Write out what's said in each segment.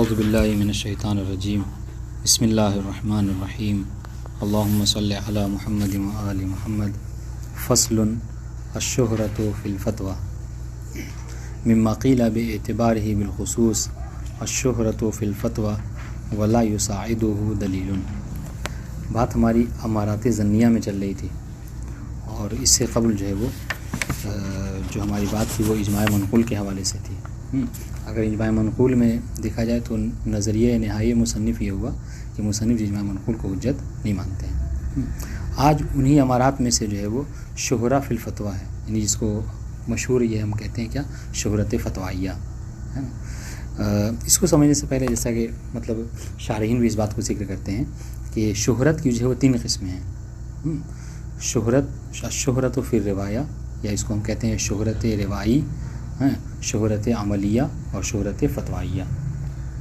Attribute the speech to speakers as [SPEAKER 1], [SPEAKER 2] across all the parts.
[SPEAKER 1] اعوذ باللہ من الشیطان الرجیم بسم اللہ الرحمن الرحیم اللہم صلی علی محمد و آل محمد فصل الشہرۃ فی الفتویٰ مما قیل باعتبارہ بالخصوص الشہرۃ فی الفتویٰ ولا یساعدہ دلیل۔ بات ہماری امارات ظنیہ میں چل رہی تھی، اور اس سے قبل جو ہے وہ جو ہماری بات تھی وہ اجماع منقول کے حوالے سے تھی۔ اگر اجماع منقول میں دیکھا جائے تو نظریہ نہائی مصنف یہ ہوا کہ مصنف اجماع منقول کو حجت نہیں مانتے ہیں۔ آج انہی امارات میں سے جو ہے وہ شہرہ فی الفتویٰ ہے، یعنی جس کو مشہور یہ ہم کہتے ہیں کیا، شہرت فتوائیہ ہے نا۔ اس کو سمجھنے سے پہلے جیسا کہ مطلب شارحین بھی اس بات کو ذکر کرتے ہیں کہ شہرت کی جو ہے وہ تین قسمیں ہیں۔ شہرت فی الروایہ، یا اس کو ہم کہتے ہیں شہرت روائی، شہرت عملیہ اور شہرت فتوائیہ۔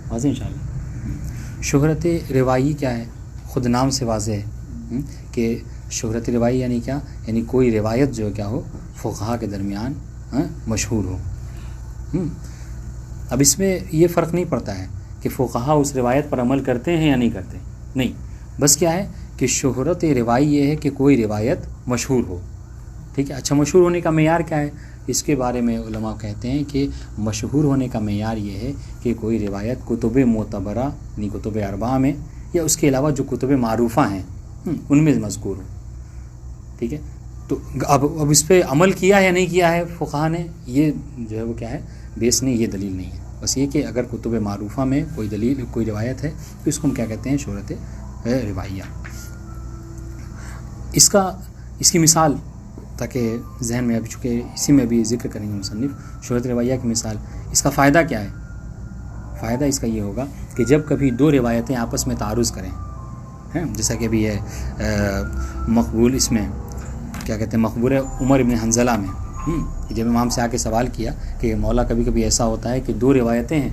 [SPEAKER 1] واضح انشاءاللہ۔ شہرت روائی کیا ہے؟ خود نام سے واضح ہے کہ شہرت روائی یعنی کیا، یعنی کوئی روایت جو کیا ہو فقہا کے درمیان مشہور ہو۔ اب اس میں یہ فرق نہیں پڑتا ہے کہ فقہا اس روایت پر عمل کرتے ہیں یا نہیں کرتے، نہیں، بس کیا ہے کہ شہرت روائی یہ ہے کہ کوئی روایت مشہور ہو۔ ٹھیک ہے، اچھا مشہور ہونے کا معیار کیا ہے؟ اس کے بارے میں علماء کہتے ہیں کہ مشہور ہونے کا معیار یہ ہے کہ کوئی روایت کتب معتبرہ یعنی کتب اربعہ میں یا اس کے علاوہ جو کتب معروفہ ہیں ان میں مذکور ہو۔ ٹھیک ہے، تو اب اس پہ عمل کیا ہے یا نہیں کیا ہے فقہا نے، یہ جو ہے وہ کیا ہے، بیس نہیں، یہ دلیل نہیں ہے۔ بس یہ کہ اگر کتب معروفہ میں کوئی دلیل کوئی روایت ہے تو اس کو ہم کیا کہتے ہیں، شہرت روایہ۔ اس کی مثال تاکہ ذہن میں ابھی، چونکہ اسی میں بھی ذکر کریں گے مصنف شہرت روایہ کی مثال، اس کا فائدہ کیا ہے؟ فائدہ اس کا یہ ہوگا کہ جب کبھی دو روایتیں آپس میں تعارض کریں، جیسا کہ ابھی ہے مقبول، اس میں کیا کہتے ہیں، مقبول عمر ابن حنظلہ میں جب امام سے آ کے سوال کیا کہ مولا کبھی کبھی ایسا ہوتا ہے کہ دو روایتیں ہیں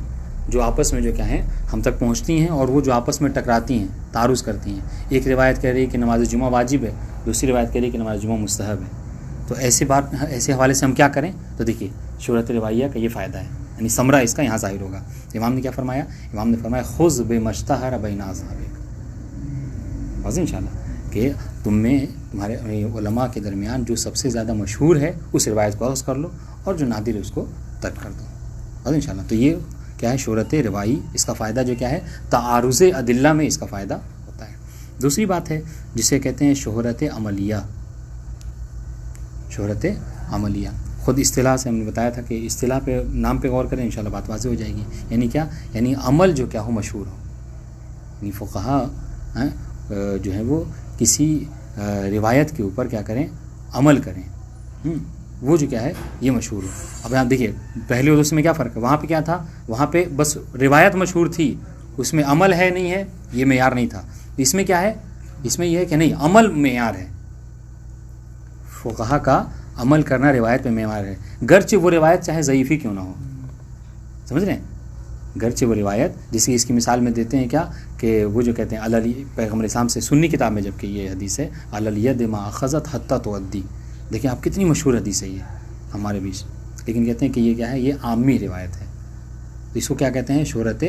[SPEAKER 1] جو آپس میں جو کیا ہیں ہم تک پہنچتی ہیں، اور وہ جو آپس میں ٹکراتی ہیں، تعارض کرتی ہیں۔ ایک روایت کہہ رہی ہے کہ نماز جمعہ واجب ہے، دوسری روایت کہہ رہی ہے کہ نماز جمعہ مستحب ہے۔ تو ایسے حوالے سے ہم کیا کریں؟ تو دیکھیے شہرت روایہ کا یہ فائدہ ہے، یعنی ثمرہ اس کا یہاں ظاہر ہوگا۔ امام نے کیا فرمایا؟ امام نے فرمایا خذ بمشتہر بین اصحابک، واضح انشاءاللہ کہ تمہارے علماء کے درمیان جو سب سے زیادہ مشہور ہے اس روایت کو اخذ کر لو، اور جو نادر ہے اس کو ترک کر دو، واضح انشاءاللہ۔ تو یہ کیا ہے، شہرت روائی، اس کا فائدہ جو کیا ہے، تعارض ادلہ میں اس کا فائدہ ہوتا ہے۔ دوسری بات ہے جسے کہتے ہیں شہرت عملیہ۔ شہرت عملیہ خود اصطلاح سے ہم نے بتایا تھا کہ اصطلاح پہ، نام پہ غور کریں انشاءاللہ بات واضح ہو جائے گی۔ یعنی کیا، یعنی عمل جو کیا ہو مشہور ہو، یعنی فقہا جو ہے وہ کسی روایت کے اوپر کیا کریں، عمل کریں، وہ جو کیا ہے یہ مشہور ہو۔ اب آپ دیکھیے پہلے اور اس میں کیا فرق ہے؟ وہاں پہ کیا تھا، وہاں پہ بس روایت مشہور تھی، اس میں عمل ہے نہیں ہے یہ معیار نہیں تھا۔ اس میں کیا ہے، اس میں یہ ہے کہ نہیں، عمل معیار ہے، فقہا کا عمل کرنا روایت پہ معیار ہے، گرچہ وہ روایت چاہے ضعیف ہی کیوں نہ ہو۔ سمجھ رہے ہیں؟ گرچہ وہ روایت، جیسے اس کی مثال میں دیتے ہیں کیا کہ وہ جو کہتے ہیں پیغمبر اسلام سے سنی کتاب میں جب کہ یہ حدیث ہے الید ما اخذت حتی تؤدی، دیکھیں آپ کتنی مشہور حدیث ہے یہ ہمارے بیچ، لیکن کہتے ہیں کہ یہ کیا ہے، یہ عامی روایت ہے۔ تو اس کو کیا کہتے ہیں، شہرت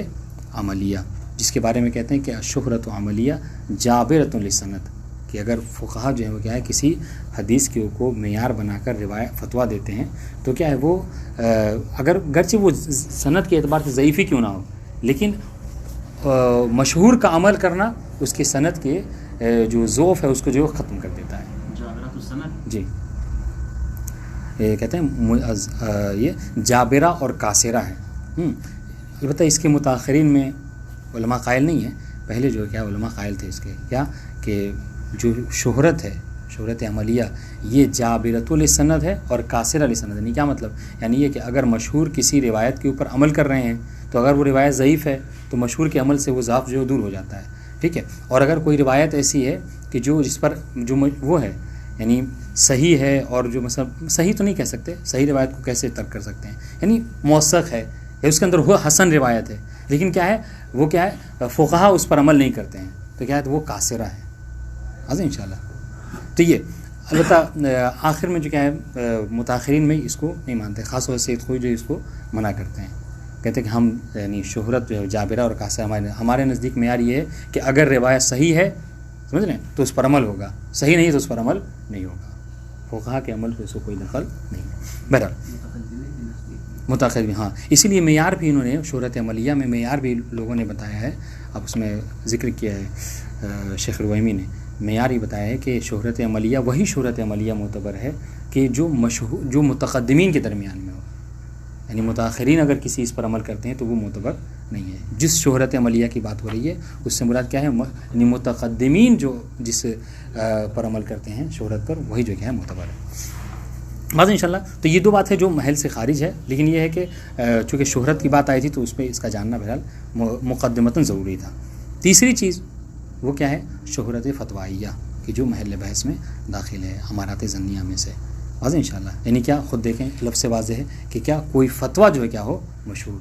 [SPEAKER 1] عملیہ، جس کے بارے میں کہتے ہیں کہ شہرت عملیہ جابرۃ للسند، کہ اگر فقہا جو ہے وہ کیا ہے کسی حدیث کے کو معیار بنا کر روایت فتویٰ دیتے ہیں تو کیا ہے وہ اگر گرچہ وہ سند کے اعتبار سے ضعیف ہی کیوں نہ ہو، لیکن مشہور کا عمل کرنا اس کے سند کے جو ضعف ہے اس کو جو ختم کر دیتا ہے۔ جی کہتے ہیں یہ جابرہ اور کاسرہ ہے۔ البتہ اس کے متاخرین میں علماء قائل نہیں ہیں، پہلے جو کیا علماء قائل تھے اس کے کیا کہ جو شہرت ہے، شہرت عملیہ، یہ جابرۃ للسند ہے اور کاسرہ للسند، یعنی کیا مطلب، یعنی یہ کہ اگر مشہور کسی روایت کے اوپر عمل کر رہے ہیں تو اگر وہ روایت ضعیف ہے تو مشہور کے عمل سے وہ ضعف جو دور ہو جاتا ہے۔ ٹھیک ہے، اور اگر کوئی روایت ایسی ہے کہ جو جس پر جو وہ ہے یعنی صحیح ہے، اور جو مثلا صحیح تو نہیں کہہ سکتے، صحیح روایت کو کیسے ترک کر سکتے ہیں، یعنی موثق ہے یا اس کے اندر وہ حسن روایت ہے، لیکن کیا ہے وہ کیا ہے فقہا اس پر عمل نہیں کرتے ہیں، تو کیا ہے وہ کاسرہ ہے۔ حاضر انشاءاللہ۔ تو یہ البتہ آخر میں جو کیا ہے متاخرین میں اس کو نہیں مانتے، خاص طور سے سید خوئی جو اس کو منع کرتے ہیں۔ کہتے ہیں کہ ہم یعنی شہرت جو ہے جابرہ اور قاصرہ ہمارے نزدیک معیار یہ ہے کہ اگر روایت صحیح ہے سمجھ رہے ہیں تو اس پر عمل ہوگا، صحیح نہیں ہے تو اس پر عمل نہیں ہوگا، فقہا کے عمل پہ اس کو کوئی دخل نہیں ہے۔ بہرحال متأخر بھی ہاں، اسی لیے معیار بھی انہوں نے شہرت عملیہ میں معیار بھی لوگوں نے بتایا ہے، اب اس میں ذکر کیا ہے شیخ رویمی نے، معیار ہی بتایا ہے کہ شہرت عملیہ وہی شہرت عملیہ معتبر ہے کہ جو متقدمین کے درمیان میں ہو، یعنی متاخرین اگر کسی اس پر عمل کرتے ہیں تو وہ معتبر نہیں ہے۔ جس شہرت عملیہ کی بات ہو رہی ہے اس سے مراد کیا ہے، یعنی متقدمین جو جس پر عمل کرتے ہیں شہرت پر، وہی جو ہے معتبر ہے۔ بات انشاءاللہ تو یہ دو بات ہے جو محل سے خارج ہے، لیکن یہ ہے کہ چونکہ شہرت کی بات آئی تھی تو اس پہ اس کا جاننا بہرحال مقدمتاً ضروری تھا۔ تیسری چیز وہ کیا ہے، شہرت فتوائیہ کہ جو محل بحث میں داخل ہے، امارات ظنیہ میں سے، واضح انشاءاللہ، یعنی کیا خود دیکھیں لفظ سے واضح ہے کہ کیا کوئی فتویٰ جو ہے کیا ہو مشہور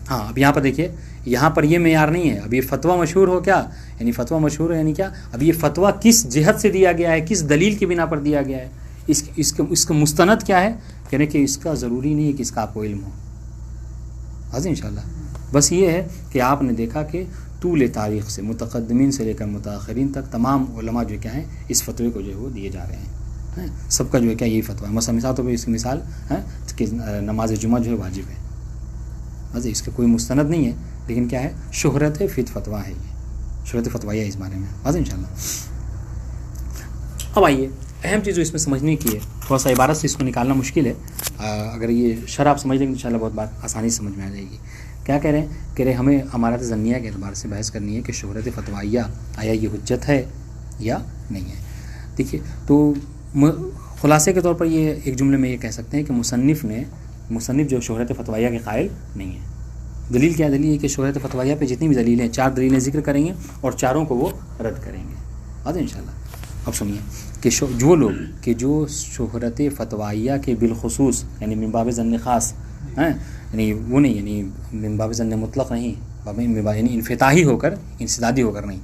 [SPEAKER 1] ہاں اب یہاں پر دیکھیے، یہاں پر یہ معیار نہیں ہے اب یہ فتویٰ مشہور ہو کیا، یعنی فتویٰ مشہور ہے یعنی کیا، اب یہ فتویٰ کس جہت سے دیا گیا ہے، کس دلیل کی بنا پر دیا گیا ہے، اس کا مستند کیا ہے، یعنی کہ اس کا ضروری نہیں ہے کہ اس کا آپ کو علم ہو، واضح انشاءاللہ، بس یہ ہے کہ آپ نے دیکھا کہ طول تاریخ سے متقدمین سے لے کر متاخرین تک تمام علماء جو کیا ہیں اس فتوے کو جو ہے وہ دیے جا رہے ہیں، سب کا جو ہے کیا یہی فتویٰ ہے۔ مثال تو اس کی مثال ہے کہ نماز جمعہ جو ہے واجب ہے، واضح اس کا کوئی مستند نہیں ہے، لیکن کیا ہے شہرت فتویٰ ہے، یہ شہرت فتویہ ہے اس بارے میں، واضح انشاءاللہ۔ اب آئیے اہم چیز جو اس میں سمجھنے کی ہے، تھوڑا سا عبارت سے اس کو نکالنا مشکل ہے، اگر یہ شرح آپ سمجھ لیں گے تو انشاءاللہ بہت بات آسانی سے سمجھ میں آ جائے گی۔ کیا کہہ رہے ہیں، کہہ رہے ہمیں امارات ظنیہ کے اعتبار سے بحث کرنی ہے کہ شہرت فتوائیہ آیا یہ حجت ہے یا نہیں ہے۔ دیکھیے تو خلاصے کے طور پر یہ ایک جملے میں یہ کہہ سکتے ہیں کہ مصنف جو شہرت فتوائیہ کے قائل نہیں ہے۔ دلیل کیا دلیل ہے کہ شہرت فتوائیہ پہ جتنی بھی دلیلیں 4 دلیلیں ذکر کریں گے اور چاروں کو وہ رد کریں گے، واضح انشاءاللہ۔ اب سنیے کہ جو لوگ کہ جو شہرت فتوائیہ کے بالخصوص یعنی من باب ظن خاص ہیں، یعنی وہ نہیں، یعنی من باب ظن مطلق نہیں، یعنی انفتاحی ہو کر انسدادی ہو کر نہیں،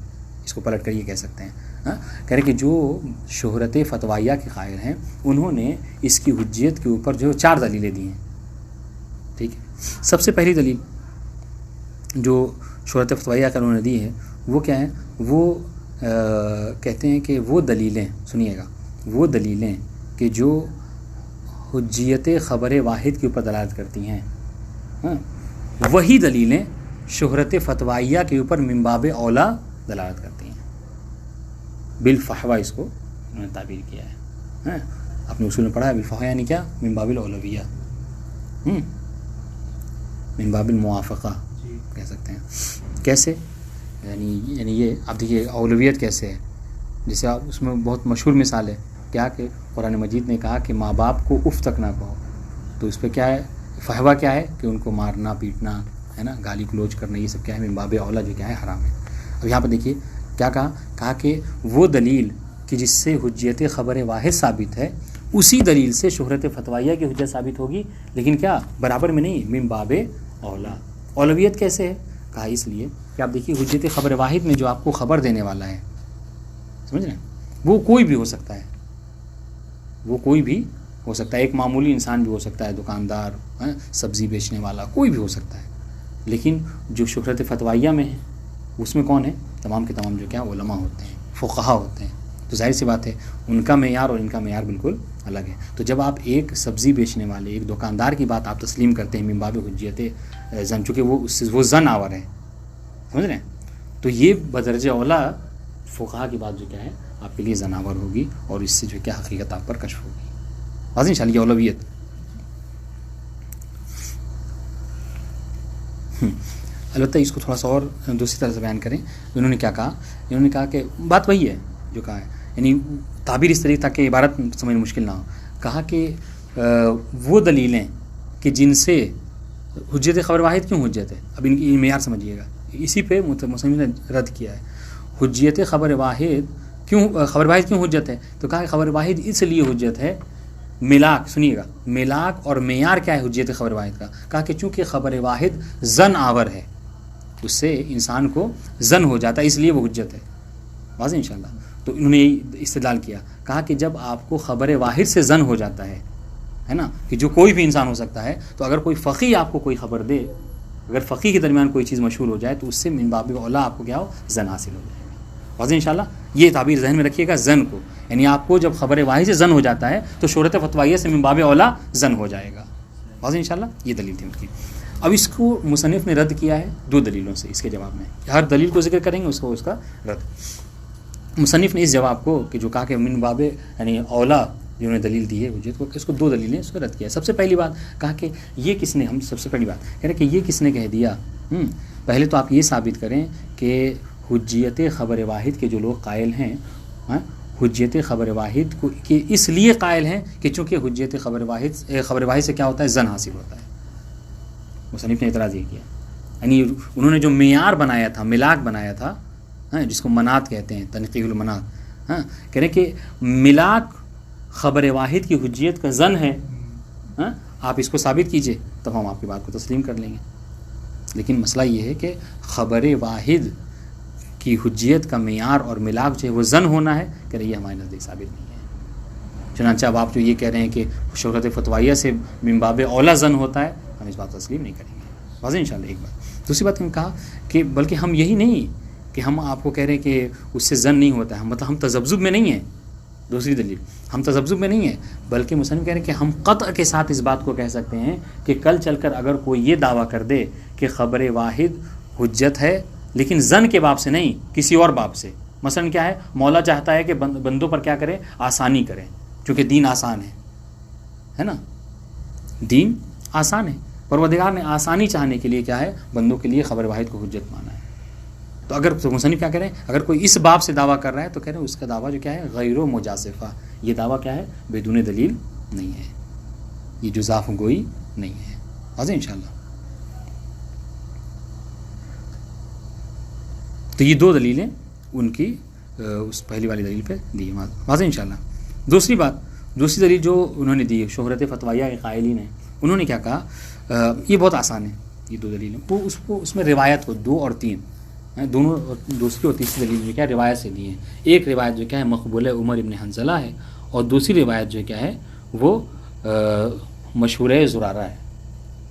[SPEAKER 1] اس کو پلٹ کر یہ کہہ سکتے ہیں، کہہ رہے کہ جو شہرت فتوائیہ کے قائل ہیں انہوں نے اس کی حجیت کے اوپر جو 4 دلیلیں دی ہیں، ٹھیک ہے۔ سب سے پہلی دلیل جو شہرت فتوائیہ کا انہوں نے دی ہے وہ کیا ہے، وہ کہتے ہیں کہ وہ دلیلیں سنیے گا، وہ دلیلیں کہ جو حجیت خبر واحد کے اوپر دلالت کرتی ہیں، وہی دلیلیں شہرت فتوائیہ کے اوپر من باب اولا دلالت کرتی ہیں، بالفحوہ اس کو انہوں نے تعبیر کیا ہے، اپنے اصول میں پڑھا ہے بالفحوہ یعنی کیا، من باب الاولویہ، من باب الموافقہ کہہ سکتے ہیں۔ کیسے، یعنی یہ آپ دیکھیے اولویت کیسے ہے، جیسے آپ اس میں بہت مشہور مثال ہے کیا کہ قرآن مجید نے کہا کہ ماں باپ کو اف تک نہ کہو، تو اس پہ کیا ہے فحوہ کیا ہے کہ ان کو مارنا پیٹنا ہے نا، گالی گلوچ کرنا، یہ سب کیا ہے من باب اولا جو کیا ہے حرام ہے۔ اب یہاں پہ دیکھیے کیا کہا کہ وہ دلیل کہ جس سے حجیت خبر واحد ثابت ہے اسی دلیل سے شہرت فتوائیہ کی حجت ثابت ہوگی، لیکن کیا برابر میں نہیں، من باب اولا۔ اولویت کیسے ہے، کہا اس لیے کہ آپ دیکھیے حجت خبر واحد میں جو آپ کو خبر دینے والا ہے، سمجھ رہے ہیں، وہ کوئی بھی ہو سکتا ہے، وہ کوئی بھی ہو سکتا ہے، ایک معمولی انسان بھی ہو سکتا ہے، دکاندار، سبزی بیچنے والا، کوئی بھی ہو سکتا ہے، لیکن جو شہرت فتوائیہ میں ہے اس میں کون ہے، تمام کے تمام جو کیا علماء ہوتے ہیں، فقہا ہوتے ہیں، تو ظاہر سی بات ہے ان کا معیار اور ان کا معیار بالکل الگ ہے۔ تو جب آپ ایک سبزی بیچنے والے ایک دکاندار کی بات آپ تسلیم کرتے ہیں من باب حجیت زن، چونکہ وہ زن آور ہے، سمجھ رہے ہیں، تو یہ بدرجہ اولا فقہا کی بات جو کیا ہے آپ کے لیے زناور ہوگی اور اس سے جو کیا حقیقت آپ پر کشف ہوگی، واضح انشاءاللہ یہ اولویت۔ البتہ اس کو تھوڑا سا اور دوسری طرح سے بیان کریں، انہوں نے کیا کہا، انہوں نے کہا کہ بات وہی ہے جو کہا ہے، یعنی تعبیر اس طریقے تاکہ عبارت سمجھنا مشکل نہ ہو، کہا کہ وہ دلیلیں کہ جن سے حجت خبر واحد کیوں حجت ہے، اب ان کی معیار سمجھیے گا، اسی پہ مصنف نے رد کیا ہے، حجیت خبر واحد کیوں حجت ہے، تو کہا کہ خبر واحد اس لیے حجت ہے، ملاک سنیے گا، ملاک اور معیار کیا ہے حجیت خبر واحد کا، کہا کہ چونکہ خبر واحد زن آور ہے، اس سے انسان کو زن ہو جاتا ہے، اس لیے وہ حجت ہے، واضح انشاءاللہ۔ تو انہوں نے استدلال کیا، کہا کہ جب آپ کو خبر واحد سے زن ہو جاتا ہے ہے نا, کہ جو کوئی بھی انسان ہو سکتا ہے. تو اگر کوئی فقیہ آپ کو کوئی خبر دے, اگر فقیہ کے درمیان کوئی چیز مشہور ہو جائے تو اس سے من باب اولا آپ کو کیا ہو, زن حاصل ہو جائے گا. واضح انشاءاللہ, یہ تعبیر ذہن میں رکھیے گا, زن کو, یعنی آپ کو جب خبر واحد سے زن ہو جاتا ہے تو شہرت فتویہ سے من باب اولا زن ہو جائے گا. واضح انشاءاللہ, یہ دلیل تھی ان کی. اب اس کو مصنف نے رد کیا ہے 2 دلیلوں سے. اس کے جواب میں ہر دلیل کو ذکر کریں گے, اس کا رد. مصنف نے اس جواب کو کہ جو کہا کہ من باب یعنی اولا جنہوں نے دلیل دی ہے حجت کو, اس کو 2 دلیلیں اس کو رد کیا. سب سے پہلی بات کہا کہ یہ کس نے, ہم سب سے پہلی بات کہہ رہے کہ یہ کس نے کہہ دیا. پہلے تو آپ یہ ثابت کریں کہ حجیت خبر واحد کے جو لوگ قائل ہیں, حجیت خبر واحد کو کہ اس لیے قائل ہیں کہ چونکہ حجیت خبر واحد سے کیا ہوتا ہے, زن حاصل ہوتا ہے. مصنف نے اعتراض یہ کیا, یعنی انہوں نے جو معیار بنایا تھا, ملاک بنایا تھا, جس کو منات کہتے ہیں, تنقیح المنات, کہہ رہے کہ ملاک خبر واحد کی حجیت کا زن ہے, آپ اس کو ثابت کیجئے تب ہم آپ کی بات کو تسلیم کر لیں گے. لیکن مسئلہ یہ ہے کہ خبر واحد کی حجیت کا معیار اور ملاک جو ہے وہ زن ہونا ہے, کہہ رہے یہ ہمارے نزدیک ثابت نہیں ہے. چنانچہ اب آپ جو یہ کہہ رہے ہیں کہ شہرت فتویہ سے من باب اولا زن ہوتا ہے, ہم اس بات کو تسلیم نہیں کریں گے. واضح انشاءاللہ ایک بات. دوسری بات ہم کہا کہ بلکہ ہم یہی نہیں کہ ہم آپ کو کہہ رہے ہیں کہ اس سے زن نہیں ہوتا ہے, مطلب ہم تذبذب میں نہیں ہیں. دوسری دلیل, ہم تذبذب میں نہیں ہیں, بلکہ مصنف کہہ رہے ہیں کہ ہم قطع کے ساتھ اس بات کو کہہ سکتے ہیں کہ کل چل کر اگر کوئی یہ دعویٰ کر دے کہ خبر واحد حجت ہے لیکن زن کے باب سے نہیں, کسی اور باب سے. مثلا کیا ہے, مولا چاہتا ہے کہ بندوں پر کیا کرے, آسانی کرے, چونکہ دین آسان ہے نا, دین آسان ہے. پروردگار نے آسانی چاہنے کے لیے کیا ہے, بندوں کے لیے خبر واحد کو حجت مانا ہے. تو اگر تو مصنف کیا کریں, اگر کوئی اس باب سے دعویٰ کر رہا ہے تو کہہ رہے ہیں اس کا دعویٰ جو کیا ہے, غیر و مجازفہ. یہ دعویٰ کیا ہے, بدون دلیل نہیں ہے, یہ جزاف گوئی نہیں ہے. واضح انشاءاللہ. تو یہ 2 دلیلیں ان کی اس پہلی والی دلیل پہ دی. واضح انشاءاللہ. دوسری دلیل جو انہوں نے دی شہرت فتویہ کے قائلین ہیں, انہوں نے کیا کہا, یہ بہت آسان ہے یہ 2 دلیلیں. وہ اس میں روایت ہو 2 اور 3 دونوں, دوسری اور تیسری دلیل جو کیا روایت سے دی ہیں. ایک روایت جو کیا ہے مقبول عمر ابن حنظلہ ہے, اور دوسری روایت جو کیا ہے وہ مشہور زرارہ ہے.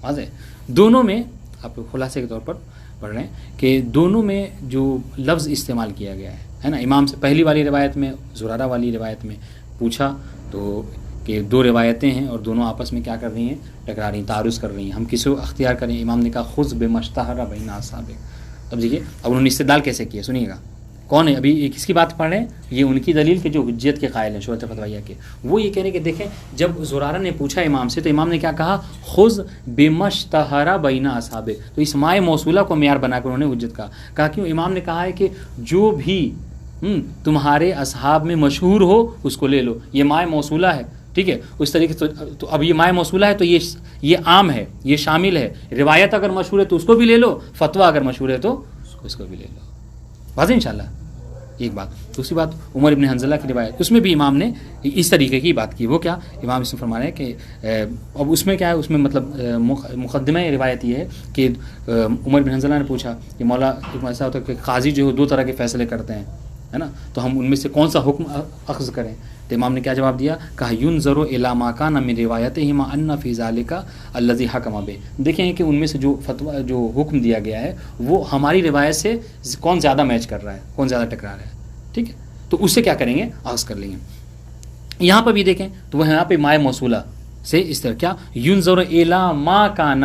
[SPEAKER 1] واضح. دونوں میں آپ خلاصے کے طور پر پڑھ رہے ہیں کہ دونوں میں جو لفظ استعمال کیا گیا ہے نا, امام سے پہلی والی روایت میں, زرارہ والی روایت میں پوچھا تو کہ 2 روایتیں ہیں اور دونوں آپس میں کیا کر رہی ہیں, ٹکرا رہی ہیں, تعارض کر رہی ہیں, ہم کسی کو اختیار کریں. امام نے کہا خذ بمشتہر بین اصحابک. اب دیکھیے اب انہوں نے استدلال کیسے کیا, سنیے گا. کون ہے, ابھی کس کی بات پڑھ رہے ہیں, یہ ان کی دلیل کے جو حجیت کے قائل ہیں شہرت فتویہ کے. وہ یہ کہہ رہے ہیں کہ دیکھیں جب زرارہ نے پوچھا امام سے تو امام نے کیا کہا, خذ بمشتہر بین اصحابک. تو اس مائے موصولہ کو معیار بنا کر انہوں نے حجت کہا. کیوں امام نے کہا ہے کہ جو بھی تمہارے اصحاب میں مشہور ہو اس کو لے لو, یہ مائے موصولہ ہے. ٹھیک ہے, اس طریقے سے تو اب یہ مائے موصولہ ہے تو یہ عام ہے, یہ شامل ہے. روایت اگر مشہور ہے تو اس کو بھی لے لو, فتویٰ اگر مشہور ہے تو اس کو بھی لے لو. واضح انشاءاللہ. ایک بات. دوسری بات عمر ابن حنظلہ کی روایت, اس میں بھی امام نے اس طریقے کی بات کی. وہ کیا, امام اس میں فرما رہے ہیں کہ اب اس میں کیا ہے, اس میں مطلب مقدمہ روایت یہ ہے کہ عمر بن حنظلہ نے پوچھا کہ مولا ایسا ہوتا ہے کہ قاضی جو 2 طرح کے فیصلے کرتے ہیں, ہے نا, تو ہم ان میں سے کون سا حکم اخذ کریں. تو امام نے کیا جواب دیا, کہا ینظر الی ما کان من روایتہما ان فی ذلک الذی حکم بہ. دیکھیں کہ ان میں سے جو فتویٰ جو حکم دیا گیا ہے وہ ہماری روایت سے کون زیادہ میچ کر رہا ہے, کون زیادہ ٹکرا رہا ہے. ٹھیک ہے, تو اس سے کیا کریں گے, اخذ کر لیں گے. یہاں پر بھی دیکھیں تو وہ یہاں پہ مائے موصولہ سے اس طرح کیا, ینظر الی ما کان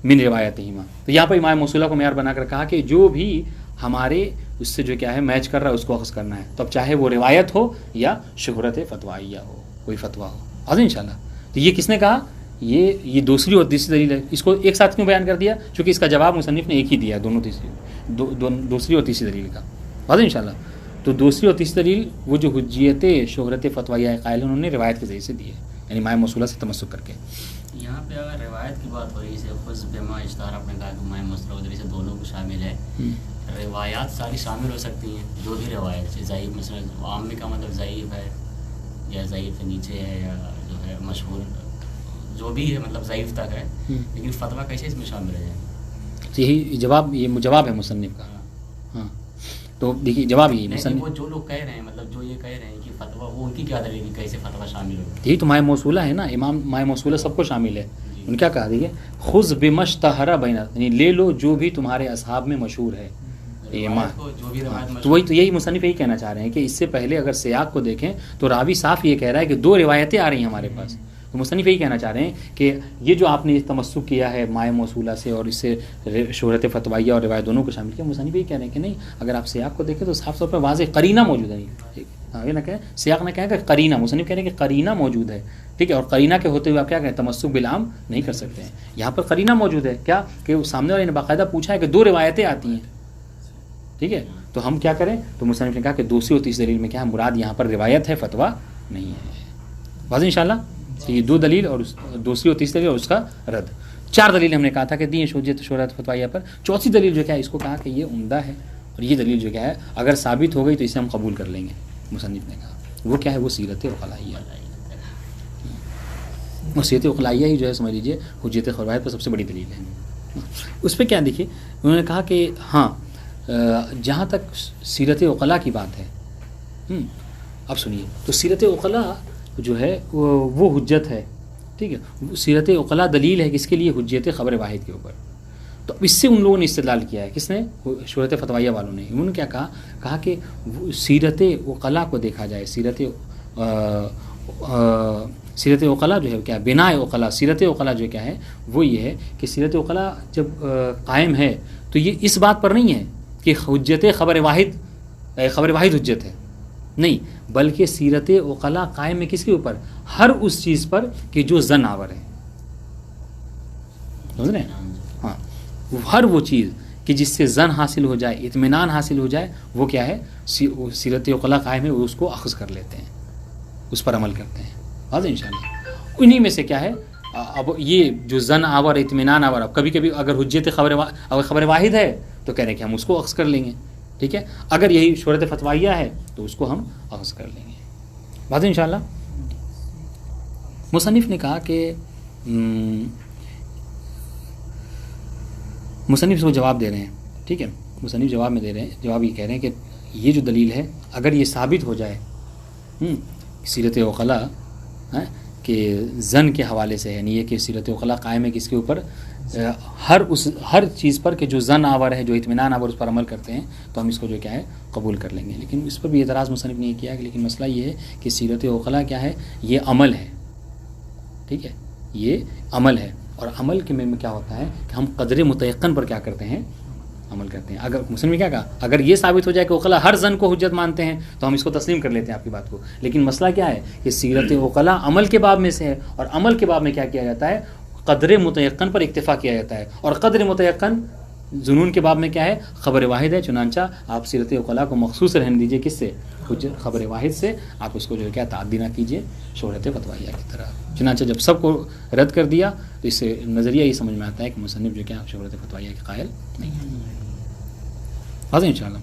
[SPEAKER 1] من روایتہما. تو یہاں پہ مائے موصولہ کو معیار بنا کر کہا کہ جو بھی ہمارے اس سے جو کیا ہے میچ کر رہا ہے اس کو اخذ کرنا ہے. تو اب چاہے وہ روایت ہو یا شہرت فتوائیہ ہو, کوئی فتویٰ ہو. حاضر انشاءاللہ. تو یہ کس نے کہا, یہ دوسری اور تیسری دلیل ہے. اس کو ایک ساتھ کیوں بیان کر دیا, چونکہ اس کا جواب مصنف نے ایک ہی دیا, دونوں دوسری اور تیسری دلیل کا. حاضر انشاءاللہ. تو دوسری اور تیسری دلیل وہ جو حجیت شہرت فتوائیہ قائل انہوں نے روایت کے ذریعے سے دی ہے, یعنی مائے موصولہ سے تمسک کر کے.
[SPEAKER 2] یہاں پہ اگر روایت کی بات ہو رہی ہے, خذ بما اشتہر, آپ نے کہا کہ مائے موصولہ کے ذریعے سے دونوں کو شامل ہے. روایات ساری شامل ہو سکتی ہیں, جو بھی روایت ضعیف, مثلا عام کا مطلب ضعیف ہے یا ضعیف سے نیچے ہے یا جو ہے مشہور, جو بھی ہے مطلب ضعیف تک ہے, لیکن فتویٰ کیسے اس میں شامل ہے.
[SPEAKER 1] یہی جواب, یہ جواب ہے مصنف کا. ہاں, تو دیکھیے جواب یہی
[SPEAKER 2] نہیں، وہ جو لوگ کہہ رہے ہیں، مطلب جو یہ کہہ رہے ہیں کہ فتویٰ، وہ ان کی کیا دلیل ہے کہ کیسے فتویٰ شامل ہوگا؟
[SPEAKER 1] یہی تو مائع موصولہ ہے نا، امام مائع موصولہ سب کو شامل ہے. ان کیا کہا دیکھیے خذ بمشتہر بین، یعنی لے لو جو بھی تمہارے اصحاب میں مشہور ہے. تو وہی تو یہی مصنف یہی کہنا چاہ رہے ہیں کہ اس سے پہلے اگر سیاق کو دیکھیں تو راوی صاف یہ کہہ رہا ہے کہ 2 روایتیں آ رہی ہیں ہمارے پاس. تو مصنف یہی کہنا چاہ رہے ہیں کہ یہ جو آپ نے تمسک کیا ہے مائع موصولہ سے اور اس سے شہرت فتویہ اور روایت دونوں کو شامل کیا، مصنف یہی کہہ رہے ہیں کہ نہیں، اگر آپ سیاق کو دیکھیں تو صاف طور پر واضح قرینہ موجود ہے. یہ نہ کہیں سیاق نہ کہیں کہ قرینہ، مصنف کہہ رہے ہیں کہ قرینہ موجود ہے. ٹھیک ہے، اور قرینہ کے ہوتے ہوئے آپ کیا کہیں تمسک بالعام نہیں کر سکتے ہیں. یہاں پر قرینہ موجود ہے کیا کہ سامنے والے نے باقاعدہ پوچھا ہے کہ 2 روایتیں آتی ہیں. ٹھیک ہے، تو ہم کیا کریں؟ تو مصنف نے کہا کہ دوسری اور تیسری دلیل میں کیا ہے، مراد یہاں پر روایت ہے، فتویٰ نہیں ہے. واضح انشاءاللہ. یہ 2 دلیل اور دوسری اور تیسری دلیل اور اس کا رد. 4 دلیل ہم نے کہا تھا کہ دی حجت شہرت فتویہ پر. چوتھی دلیل جو کیا ہے، اس کو کہا کہ یہ عمدہ ہے اور یہ دلیل جو کیا ہے اگر ثابت ہو گئی تو اسے ہم قبول کر لیں گے. مصنف نے کہا وہ کیا ہے، وہ سیرت عقلائیہ. وہ سیرت عقلائیہ ہی جو ہے سمجھ لیجیے حجت خروایت پر سب سے بڑی دلیل ہے. اس پہ کیا دیکھیے انہوں نے کہا کہ ہاں جہاں تک سیرت عقلاء کی بات ہے، اب سنیے، تو سیرت عقلاء جو ہے وہ حجت ہے. ٹھیک ہے، سیرت عقلاء دلیل ہے کس کے لیے، حجت خبر واحد کے اوپر. تو اس سے ان لوگوں نے استدلال کیا ہے، کس نے، شہرت فتویہ والوں نے. انہوں نے کیا کہا کہ سیرت عقلاء کو دیکھا جائے. سیرت عقلاء جو ہے کیا بنا عقلاء، سیرت عقلاء جو کیا ہے وہ یہ ہے کہ سیرت عقلاء جب قائم ہے تو یہ اس بات پر نہیں ہے کہ حجت خبر واحد حجت ہے، نہیں، بلکہ سیرت عقلاء قائم ہے کس کے اوپر، ہر اس چیز پر کہ جو ظن آور ہے. سمجھ رہے ہیں؟ ہاں، ہر وہ چیز کہ جس سے ظن حاصل ہو جائے، اطمینان حاصل ہو جائے، وہ کیا ہے، سیرت عقلاء قائم ہے، وہ اس کو اخذ کر لیتے ہیں، اس پر عمل کرتے ہیں. واضح انشاءاللہ. انہی میں سے کیا ہے، اب یہ جو ظن آور اطمینان آور، اب کبھی کبھی اگر حجت خبر واحد ہے تو کہہ رہے ہیں کہ ہم اس کو اخذ کر لیں گے. ٹھیک ہے، اگر یہی شہرت فتویہ ہے تو اس کو ہم اخذ کر لیں گے. بات ہے انشاءاللہ. مصنف نے کہا کہ مصنف کو جواب دے رہے ہیں. ٹھیک ہے، مصنف جواب میں دے رہے ہیں، جواب یہ کہہ رہے ہیں کہ یہ جو دلیل ہے اگر یہ ثابت ہو جائے سیرت عقلاء کہ ظن کے حوالے سے، یعنی یہ کہ سیرت عقلاء قائم ہے کس کے اوپر، ہر چیز پر کہ جو ظن آور ہے، جو اطمینان آور، اس پر عمل کرتے ہیں، تو ہم اس کو جو کیا ہے قبول کر لیں گے. لیکن اس پر بھی اعتراض مصنف نے یہ کیا کہ لیکن مسئلہ یہ ہے کہ سیرت عقلاء کیا ہے، یہ عمل ہے. ٹھیک ہے، یہ عمل ہے، اور عمل کے میں کیا ہوتا ہے کہ ہم قدر متیقن پر کیا کرتے ہیں، عمل کرتے ہیں. اگر مصنف نے کیا کہا، اگر یہ ثابت ہو جائے کہ عقلاء ہر ظن کو حجت مانتے ہیں تو ہم اس کو تسلیم کر لیتے ہیں آپ کی بات کو. لیکن مسئلہ کیا ہے کہ سیرت عقلاء عمل کے باب میں سے ہے، اور عمل کے باب میں کیا کیا جاتا ہے، قدر متیقن پر اکتفا کیا جاتا ہے، اور قدر متیقن ظنون کے باب میں کیا ہے، خبر واحد ہے. چنانچہ آپ سیرت عقلاء کو مخصوص رہنے دیجئے کس سے، خبر واحد سے. آپ اس کو جو ہے کیا تعدی نہ کیجئے شہرت فتویہ کی طرح. چنانچہ جب سب کو رد کر دیا تو اس سے نظریہ یہ سمجھ میں آتا ہے کہ مصنف جو کیا شہرت فتویہ کے قائل نہیں ہے. واضح انشاءاللہ.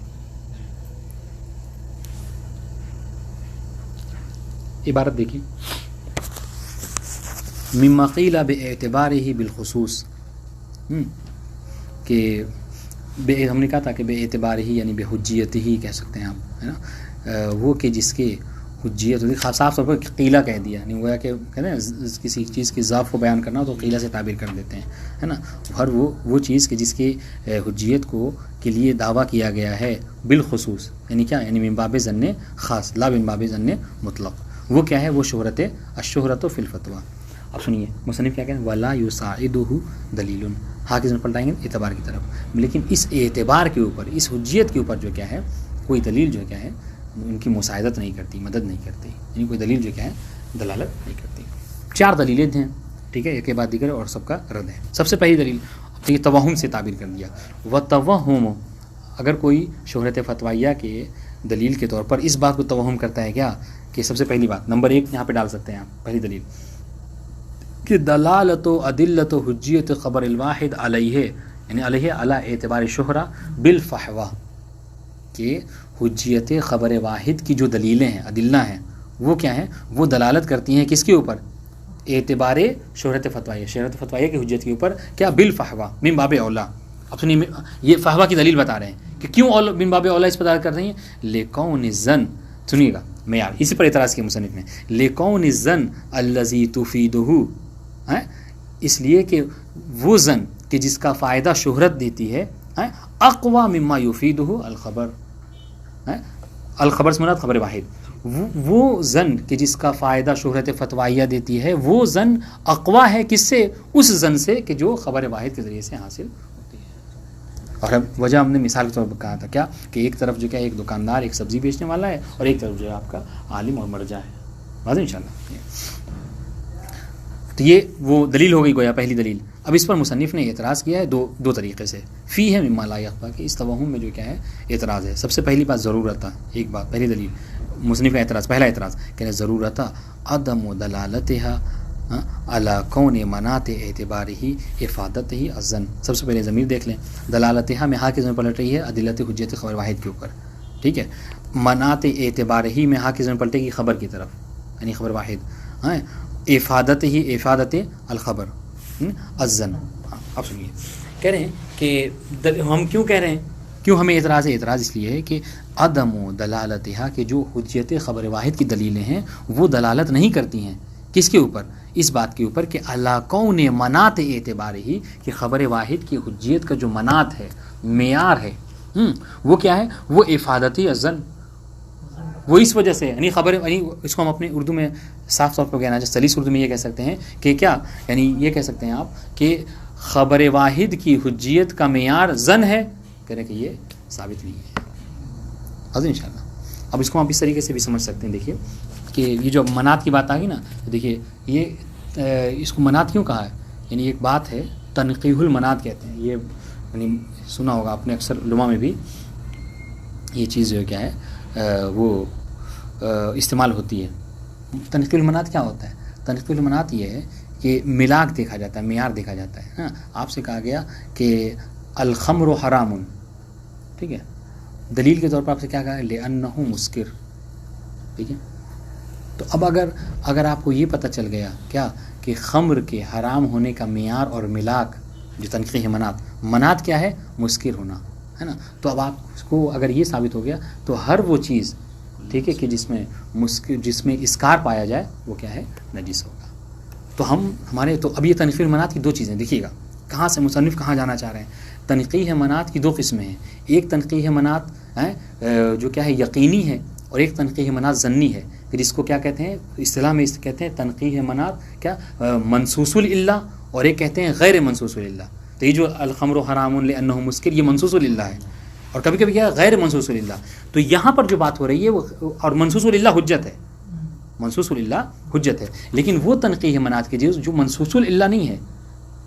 [SPEAKER 1] عبارت دیکھیں، مما قیل باعتبارہ بالخصوص، کہ ہم نے کہا تھا کہ بے اعتبار ہی یعنی بے حجیت ہی کہہ سکتے ہیں آپ، ہے نا، وہ کہ جس کے حجیت ہوتی، صاف طور پر قیلہ کہہ دیا، یعنی وہ کہ کہتے ہیں کسی چیز کی ضعف کو بیان کرنا تو قیلہ سے تعبیر کر دیتے ہیں، ہے نا. ہر وہ چیز کہ جس کی حجیت کے لیے دعویٰ کیا گیا ہے بالخصوص، یعنی کیا، یعنی من باب ظن خاص، لا من باب ظن مطلق، وہ کیا ہے، وہ شہرت الشہرۃ فی الفتویٰ. اب سنیے مصنف کیا کہیں، ولا یساعدہ دلیل، حاکم میں پلٹائیں گے اعتبار کی طرف، لیکن اس اعتبار کے اوپر، اس حجیت کے اوپر جو کیا ہے، کوئی دلیل جو کیا ہے ان کی مساعدت نہیں کرتی، مدد نہیں کرتی، یعنی کوئی دلیل جو کیا ہے دلالت نہیں کرتی. 4 دلیلیں ہیں. ٹھیک ہے، ایک کے بعد دیگر اور سب کا رد ہے. سب سے پہلی دلیل یہ توہم سے تعبیر کر دیا. وتوہم، اگر کوئی شہرت فتویہ کے دلیل کے طور پر اس بات کو توہم کرتا ہے کیا کہ سب سے پہلی بات نمبر 1 یہاں پہ ڈال سکتے ہیں آپ، پہلی دلیل کہ دلالت و عدلت و حجیت خبر الواحد علیہ، یعنی علیہ علی اعتبار شہرہ بالفحوہ، کہ حجیت خبر واحد کی جو دلیلیں ہیں، ادلہ ہیں، وہ کیا ہیں، وہ دلالت کرتی ہیں کس کے اوپر، اعتبار شہرت فتویہ، شہرت فتویہ کی حجیت کے اوپر، کیا بالفحوہ من باب اولا، اب سنیے یہ فہوا کی دلیل بتا رہے ہیں کہ کیوں بن باب اولا اس پر دلالت کر رہی ہیں. لکون الظن، سنیے گا معیار، اسی پر اعتراض کیا مصنف نے. لکون الظن الذی تفیدہ، اس لیے کہ وہ ظن کہ جس کا فائدہ شہرت دیتی ہے، اقوی مما یفیدہ الخبر. الخبر سے مراد خبر واحد. وہ ظن کہ جس کا فائدہ شہرت فتوائیہ دیتی ہے، وہ ظن اقوا ہے کس سے؟ اس ظن سے کہ جو خبر واحد کے ذریعے سے حاصل ہوتی ہے. اور اب وجہ ہم نے مثال کے طور پر کہا تھا کیا کہ ایک طرف جو کیا ایک دکاندار ایک سبزی بیچنے والا ہے، اور ایک طرف جو ہے آپ کا عالم اور مرجع ہے. واضح انشاءاللہ. تو یہ وہ دلیل ہو گئی گویا پہلی دلیل. اب اس پر مصنف نے اعتراض کیا ہے دو طریقے سے. فی ہے مما لا یخفی، کہ اس توہم میں جو کیا ہے اعتراض ہے. سب سے پہلی بات ضرورت تھا، ایک بات پہلی دلیل مصنف کا اعتراض، پہلا اعتراض کہ ضرورت عدم دلالتها علی کون منات اعتبارہ افادتہ الظن. سب سے پہلے ضمیر دیکھ لیں، دلالتها میں ہا کی ضمیر پلٹ رہی ہے ادلت حجت خبر واحد کے اوپر، ٹھیک ہے. منات اعتبارہ میں ہا کی ضمیر پلٹے گی خبر کی طرف، یعنی خبر واحد. افادت الخبر الظن. اب سنیے کہہ رہے ہیں کہ ہم کیوں کہہ رہے ہیں، کیوں ہمیں اعتراض ہے؟ اعتراض اس لیے ہے کہ عدم دلالتها کہ جو حجت خبر واحد کی دلیلیں ہیں وہ دلالت نہیں کرتی ہیں کس کے اوپر؟ اس بات کے اوپر کہ اللہ کون منات اعتبار ہی، کہ خبر واحد کی حجیت کا جو منات ہے، معیار ہے، وہ کیا ہے؟ وہ افادت الظن. وہ اس وجہ سے یعنی خبر، یعنی اس کو ہم اپنے اردو میں صاف طور پر کہنا چاہتے، سلیس اردو میں یہ کہہ سکتے ہیں کہ کیا، یعنی یہ کہہ سکتے ہیں آپ کہ خبر واحد کی حجیت کا معیار ظن ہے، کہہ رہے کہ یہ ثابت نہیں ہے. حاضر انشاءاللہ. اب اس کو ہم اس طریقے سے بھی سمجھ سکتے ہیں. دیکھیے کہ یہ جو منات کی بات آ گئی نا، دیکھیے یہ اس کو منات کیوں کہا ہے؟ یعنی ایک بات ہے تنقیح المنات کہتے ہیں. یہ یعنی سنا ہوگا آپ نے اکثر علماء میں بھی یہ چیز جو کیا ہے وہ استعمال ہوتی ہے. تنقیح المنات کیا ہوتا ہے؟ تنقیح المنات یہ ہے کہ ملاک دیکھا جاتا ہے، معیار دیکھا جاتا ہے. ہاں، آپ سے کہا گیا کہ الخمر حرام، ٹھیک ہے، دلیل کے طور پر آپ سے کیا کہا ہے؟ لأنہ مسکر، ٹھیک ہے. تو اب اگر آپ کو یہ پتہ چل گیا کیا کہ خمر کے حرام ہونے کا معیار اور ملاک جو تنقیح منات کیا ہے؟ مسکر ہونا ہے نا. تو اب آپ کو اگر یہ ثابت ہو گیا تو ہر وہ چیز، ٹھیک ہے، کہ جس میں اسکار پایا جائے وہ کیا ہے؟ نجس ہوگا. تو ہمارے تو اب یہ تنقیح منات کی دو چیزیں دیکھیے گا کہاں سے مصنف کہاں جانا چاہ رہے ہیں. تنقیح منات کی دو قسمیں ہیں. ایک تنقیح منات جو کیا ہے یقینی ہے، اور ایک تنقیح منات ظنی ہے، کہ جس کو کیا کہتے ہیں اصطلاح میں کہتے ہیں تنقیح منات کیا منصوص للہ، اور ایک کہتے ہیں غیر منصوص للہ. تو یہ جو الخمر حرام لأنہ مسکر یہ منصوص للہ ہے، اور کبھی کبھی کیا غیر منصوص للہ. تو یہاں پر جو بات ہو رہی ہے وہ اور منصوص للہ حجت ہے، منصوص للہ حجت ہے. لیکن وہ تنقیح منات کی جو منصوص للہ نہیں ہے،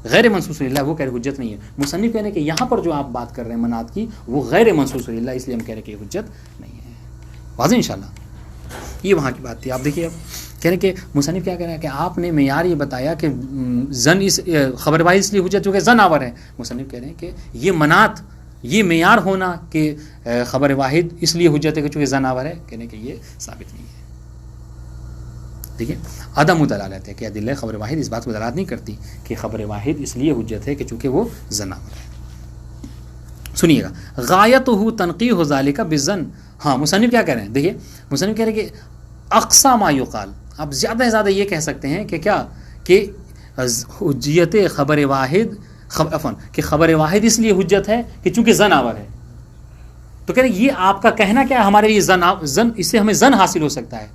[SPEAKER 1] غیر منصوص للہ، وہ کہہ رہے حجت نہیں ہے. مصنف کہنے کہ یہاں پر جو آپ بات کر رہے ہیں منات کی وہ غیر منصوص للہ، اس لیے ہم کہہ رہے کہ حجت نہیں ہے. واضح انشاءاللہ. یہ وہاں کی بات تھی. آپ دیکھیے اب کہہ رہے کہ مصنف کیا کہہ رہا ہے کہ آپ نے معیار یہ بتایا کہ ظن اس خبر واحد اس لیے حجت جو کہ ظن آور ہے. مصنف کہہ رہے ہیں کہ یہ منات، یہ معیار ہونا کہ خبر واحد اس لیے حجت ہے کہ چونکہ ظن آور ہے، کہنے کہ یہ ثابت نہیں ہے. دیکھیے عدم دلالت ہے کہ ادلہ خبر واحد اس بات کو دلالت نہیں کرتی کہ خبر واحد اس لیے حجت ہے کہ چونکہ وہ ظن آور ہے. سنیے گا غایتہ تنقیح ذالک بالظن. ہاں مصنف کیا کہہ رہے ہیں؟ دیکھیے مصنف کہہ رہے ہیں کہ اقصا ما یقال، آپ زیادہ سے زیادہ یہ کہہ سکتے ہیں کہ کیا کہ حجیت خبر واحد کہ خبر واحد اس لیے حجت ہے کہ چونکہ ظن آور ہے. تو کہہ رہے ہیں یہ آپ کا کہنا کیا ہے ہمارے لیے ظن اس سے ہمیں ظن حاصل ہو سکتا ہے،